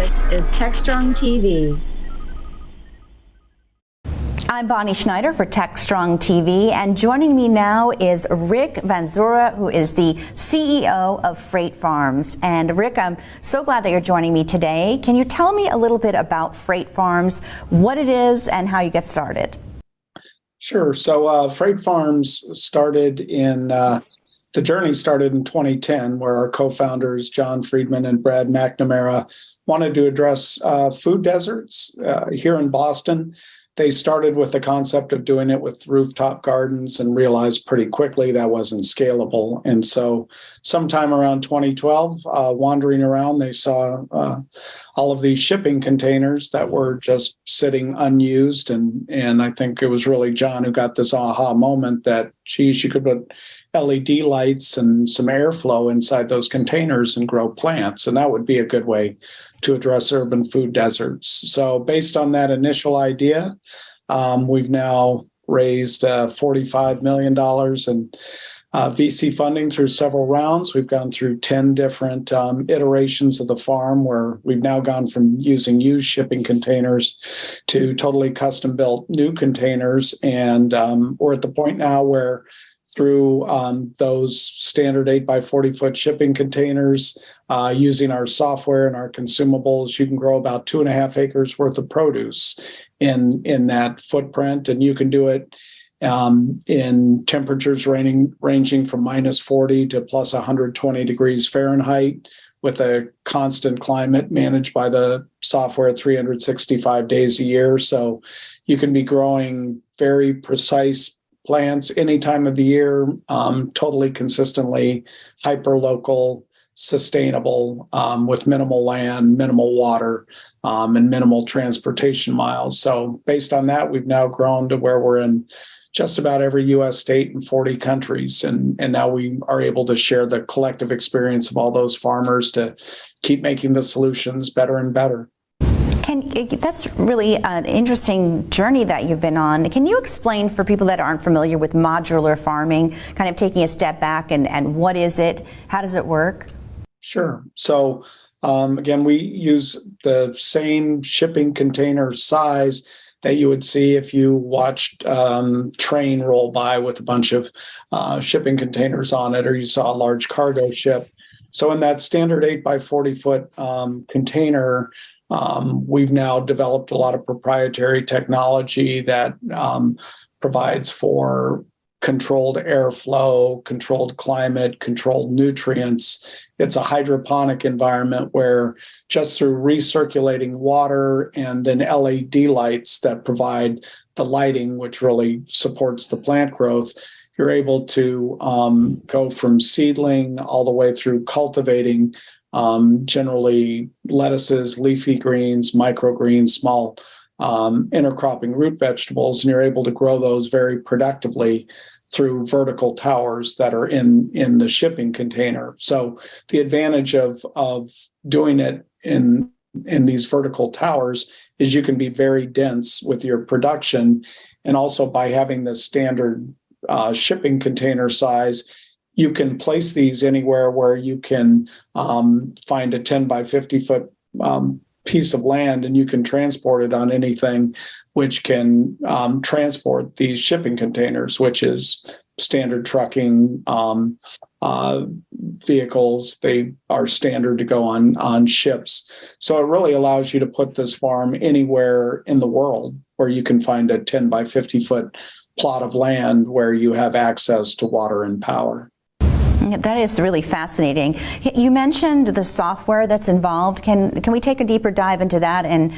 This is TechStrong TV. I'm Bonnie Schneider for TechStrong TV, and joining me now is Rick Vanzura, who is the CEO of Freight Farms. And Rick, I'm so glad that you're joining me today. Can you tell me a little bit about Freight Farms, what it is, and how you get started? Sure. So Freight Farms started the journey started in 2010, where our co-founders, John Friedman and Brad McNamara, wanted to address food deserts here in Boston. They started with the concept of doing it with rooftop gardens and realized pretty quickly that wasn't scalable. And so sometime around 2012, wandering around, they saw all of these shipping containers that were just sitting unused. And I think it was really John who got this aha moment that, geez, you could put LED lights and some airflow inside those containers and grow plants. And that would be a good way to address urban food deserts. So based on that initial idea, we've now raised $45 million in VC funding through several rounds. We've gone through 10 different iterations of the farm, where we've now gone from using used shipping containers to totally custom-built new containers. And we're at the point now where through those standard 8 by 40 foot shipping containers, using our software and our consumables, you can grow about 2.5 acres worth of produce in that footprint. And you can do it in temperatures ranging from minus 40 to plus 120 degrees Fahrenheit, with a constant climate managed by the software 365 days a year. So you can be growing very precise plants any time of the year, totally consistently, hyper-local, sustainable, with minimal land, minimal water, and minimal transportation miles. So based on that, we've now grown to where we're in just about every U.S. state in 40 countries. And now we are able to share the collective experience of all those farmers to keep making the solutions better and better. That's really an interesting journey that you've been on. Can you explain for people that aren't familiar with modular farming, kind of taking a step back, and what is it? How does it work? Sure. So again, we use the same shipping container size that you would see if you watched train roll by with a bunch of shipping containers on it, or you saw a large cargo ship. So in that standard 8 by 40 foot container, we've now developed a lot of proprietary technology that provides for controlled airflow, controlled climate, controlled nutrients. It's a hydroponic environment where just through recirculating water and then LED lights that provide the lighting, which really supports the plant growth, you're able to go from seedling all the way through cultivating generally lettuces, leafy greens, microgreens, small intercropping root vegetables, and you're able to grow those very productively through vertical towers that are in the shipping container. So the advantage of doing it in these vertical towers is you can be very dense with your production, and also by having the standard shipping container size, you can place these anywhere where you can find a 10 by 50 foot piece of land, and you can transport it on anything which can transport these shipping containers, which is standard trucking vehicles. They are standard to go on ships. So it really allows you to put this farm anywhere in the world where you can find a 10 by 50 foot plot of land where you have access to water and power. That is really fascinating. You mentioned the software that's involved. Can we take a deeper dive into that and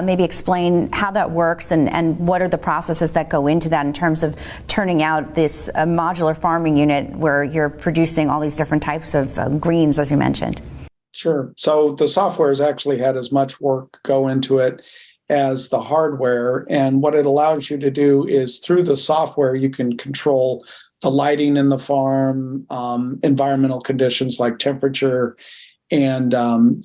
maybe explain how that works and what are the processes that go into that in terms of turning out this modular farming unit where you're producing all these different types of greens, as you mentioned? Sure. So the software has actually had as much work go into it as the hardware. And what it allows you to do is through the software, you can control the lighting in the farm, environmental conditions like temperature and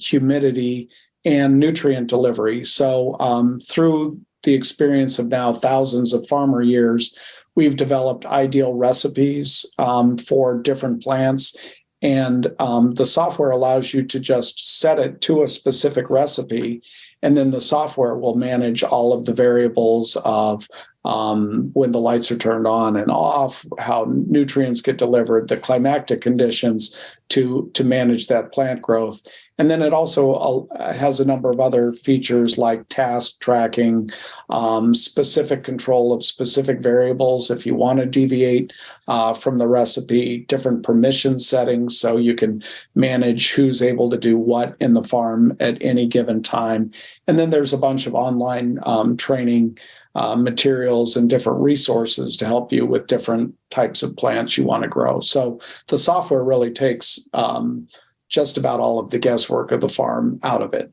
humidity and nutrient delivery. So through the experience of now thousands of farmer years, we've developed ideal recipes for different plants. And the software allows you to just set it to a specific recipe, and then the software will manage all of the variables of when the lights are turned on and off, how nutrients get delivered, the climatic conditions to manage that plant growth. And then it also has a number of other features like task tracking, specific control of specific variables. If you want to deviate from the recipe, different permission settings so you can manage who's able to do what in the farm at any given time. And then there's a bunch of online training materials and different resources to help you with different types of plants you want to grow. So the software really takes just about all of the guesswork of the farm out of it.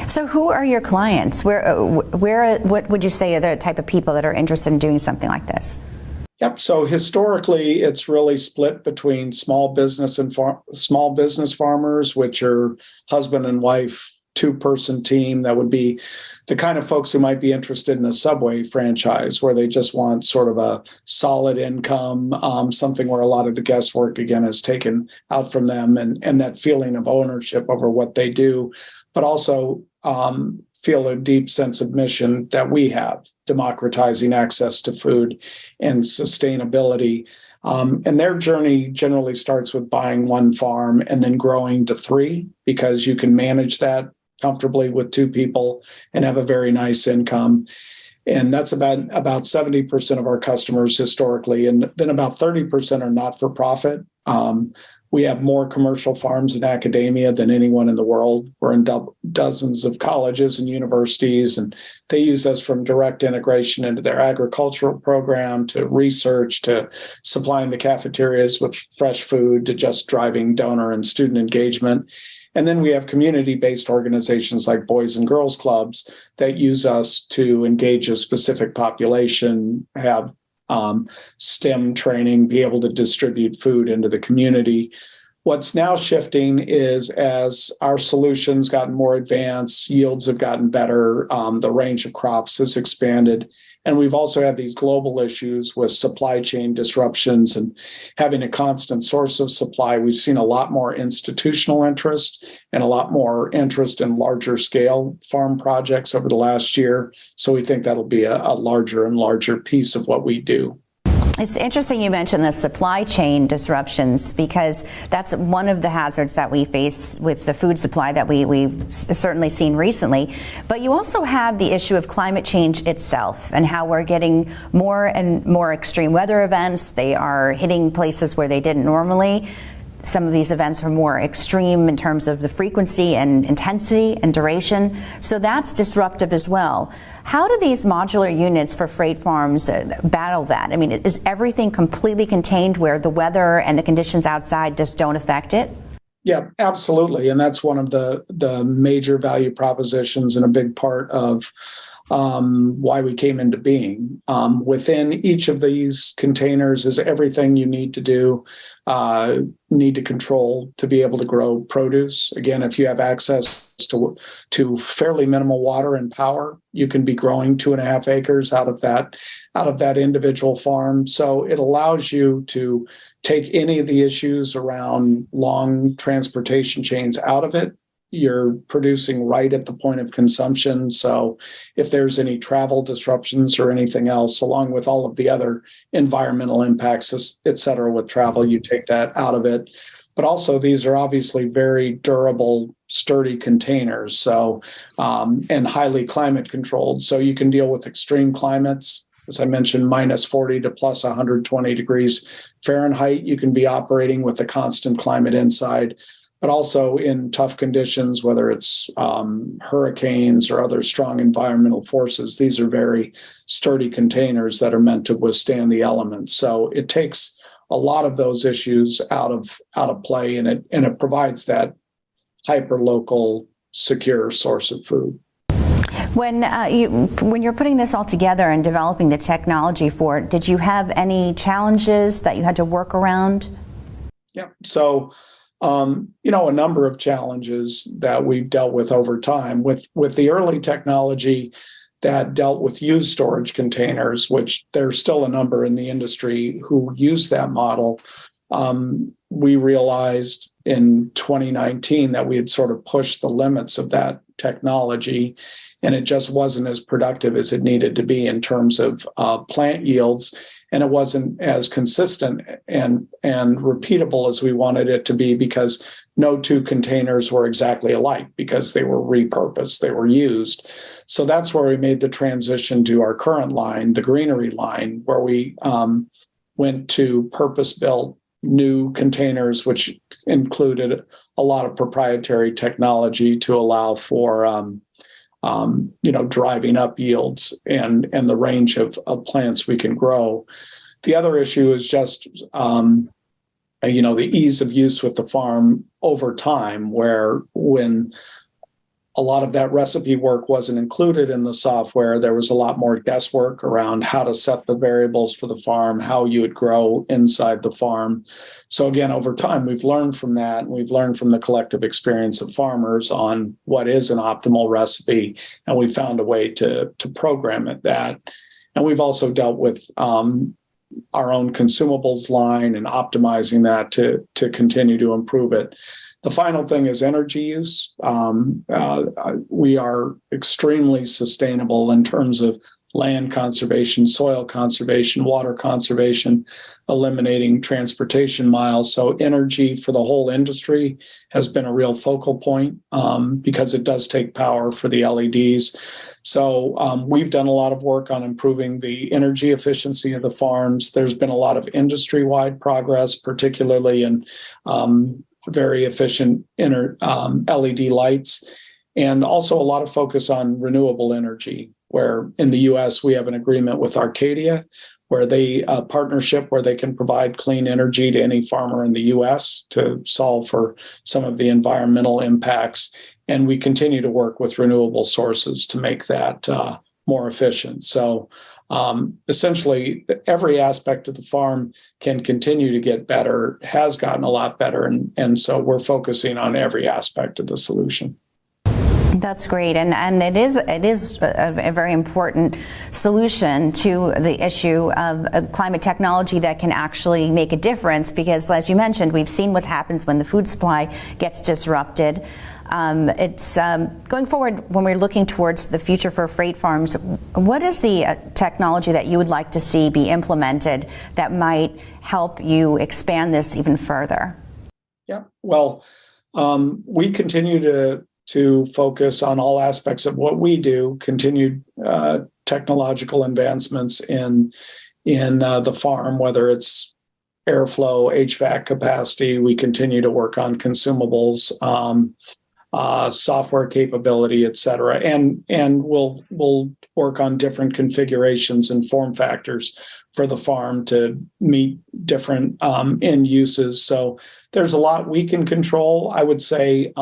So who are your clients? What would you say are the type of people that are interested in doing something like this? Yep. So historically, it's really split between small business and small business farmers, which are husband and wife, two-person team. That would be the kind of folks who might be interested in a Subway franchise, where they just want sort of a solid income, something where a lot of the guesswork, again, is taken out from them, and that feeling of ownership over what they do, but also feel a deep sense of mission that we have, democratizing access to food and sustainability. And their journey generally starts with buying one farm and then growing to 3, because you can manage that comfortably with 2 people and have a very nice income. And that's about 70% of our customers historically. And then about 30% are not-for-profit. We have more commercial farms in academia than anyone in the world. We're in dozens of colleges and universities, and they use us from direct integration into their agricultural program to research to supplying the cafeterias with fresh food to just driving donor and student engagement. And then we have community-based organizations like Boys and Girls Clubs that use us to engage a specific population, have STEM training, be able to distribute food into the community. What's now shifting is, as our solutions gotten more advanced, yields have gotten better, the range of crops has expanded. And we've also had these global issues with supply chain disruptions and having a constant source of supply. We've seen a lot more institutional interest and a lot more interest in larger scale farm projects over the last year. So we think that'll be a larger and larger piece of what we do. It's interesting you mentioned the supply chain disruptions, because that's one of the hazards that we face with the food supply that we've certainly seen recently. But you also have the issue of climate change itself and how we're getting more and more extreme weather events. They are hitting places where they didn't normally. Some of these events are more extreme in terms of the frequency and intensity and duration. So that's disruptive as well. How do these modular units for freight farms battle that? I mean, is everything completely contained where the weather and the conditions outside just don't affect it? Yeah, absolutely. And that's one of the major value propositions and a big part of why we came into being. Within each of these containers is everything you need to do, need to control to be able to grow produce. Again, if you have access to fairly minimal water and power, you can be growing 2.5 acres out of that individual farm. So it allows you to take any of the issues around long transportation chains out of it. You're producing right at the point of consumption. So if there's any travel disruptions or anything else, along with all of the other environmental impacts, et cetera, with travel, you take that out of it. But also, these are obviously very durable, sturdy containers. So, and highly climate controlled. So you can deal with extreme climates. As I mentioned, -40 to plus 120 degrees Fahrenheit. You can be operating with a constant climate inside. But also in tough conditions, whether it's hurricanes or other strong environmental forces, these are very sturdy containers that are meant to withstand the elements. So it takes a lot of those issues out of play, and it provides that hyper-local, secure source of food. When you're putting this all together and developing the technology for it, did you have any challenges that you had to work around? Yeah. So a number of challenges that we've dealt with over time with the early technology that dealt with used storage containers, which there's still a number in the industry who use that model. we realized in 2019 that we had sort of pushed the limits of that technology, and it just wasn't as productive as it needed to be in terms of plant yields, and it wasn't as consistent and repeatable as we wanted it to be, because no two containers were exactly alike, because they were repurposed, they were used. So that's where we made the transition to our current line, the greenery line, where we went to purpose-built new containers, which included a lot of proprietary technology to allow for driving up yields and the range of plants we can grow. The other issue is just the ease of use with the farm over time, where when a lot of that recipe work wasn't included in the software, there was a lot more guesswork around how to set the variables for the farm, how you would grow inside the farm. So again, over time, we've learned from that. We've learned from the collective experience of farmers on what is an optimal recipe, and we found a way to program it that. And we've also dealt with our own consumables line and optimizing that to continue to improve it. The final thing is energy use. We are extremely sustainable in terms of land conservation, soil conservation, water conservation, eliminating transportation miles. So energy for the whole industry has been a real focal point because it does take power for the LEDs. So we've done a lot of work on improving the energy efficiency of the farms. There's been a lot of industry-wide progress, particularly in very efficient LED lights, and also a lot of focus on renewable energy, where in the US we have an agreement with Arcadia, where they partnership where they can provide clean energy to any farmer in the US to solve for some of the environmental impacts. And we continue to work with renewable sources to make that more efficient. So essentially, every aspect of the farm can continue to get better, has gotten a lot better. And so we're focusing on every aspect of the solution. That's great, and it is a very important solution to the issue of climate technology that can actually make a difference, because as you mentioned, we've seen what happens when the food supply gets disrupted. It's going forward, when we're looking towards the future for freight farms, what is the technology that you would like to see be implemented that might help you expand this even further? Yeah, well, we continue to focus on all aspects of what we do, continued technological advancements in the farm, whether it's airflow, HVAC capacity. We continue to work on consumables, software capability, et cetera. And we'll work on different configurations and form factors for the farm to meet different end uses. So there's a lot we can control. I would say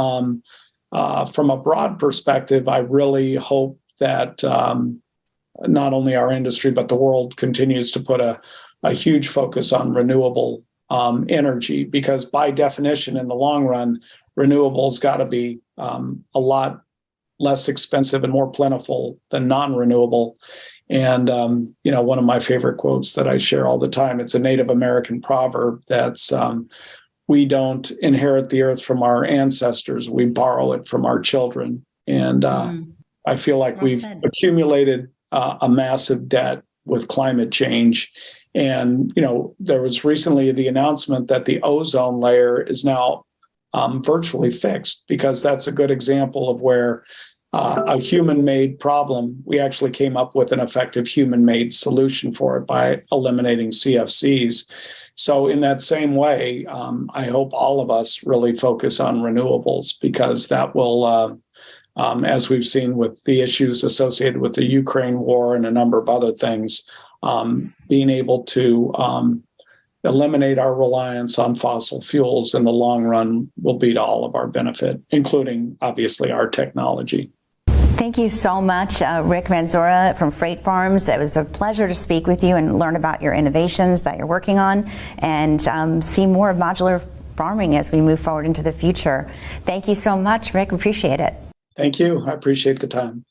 from a broad perspective, I really hope that not only our industry, but the world continues to put a huge focus on renewable energy, because by definition, in the long run, renewables got to be a lot less expensive and more plentiful than non-renewable. And, one of my favorite quotes that I share all the time, it's a Native American proverb that's, we don't inherit the earth from our ancestors, we borrow it from our children. And I feel like we've accumulated a massive debt with climate change. And, there was recently the announcement that the ozone layer is now virtually fixed, because that's a good example of where a human-made problem, we actually came up with an effective human-made solution for it by eliminating CFCs. So in that same way, I hope all of us really focus on renewables, because that will, as we've seen with the issues associated with the Ukraine war and a number of other things, being able to eliminate our reliance on fossil fuels in the long run will be to all of our benefit, including, obviously, our technology. Thank you so much, Rick Vanzura from Freight Farms. It was a pleasure to speak with you and learn about your innovations that you're working on, and see more of modular farming as we move forward into the future. Thank you so much, Rick. Appreciate it. Thank you. I appreciate the time.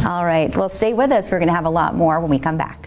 All right. Well, stay with us. We're going to have a lot more when we come back.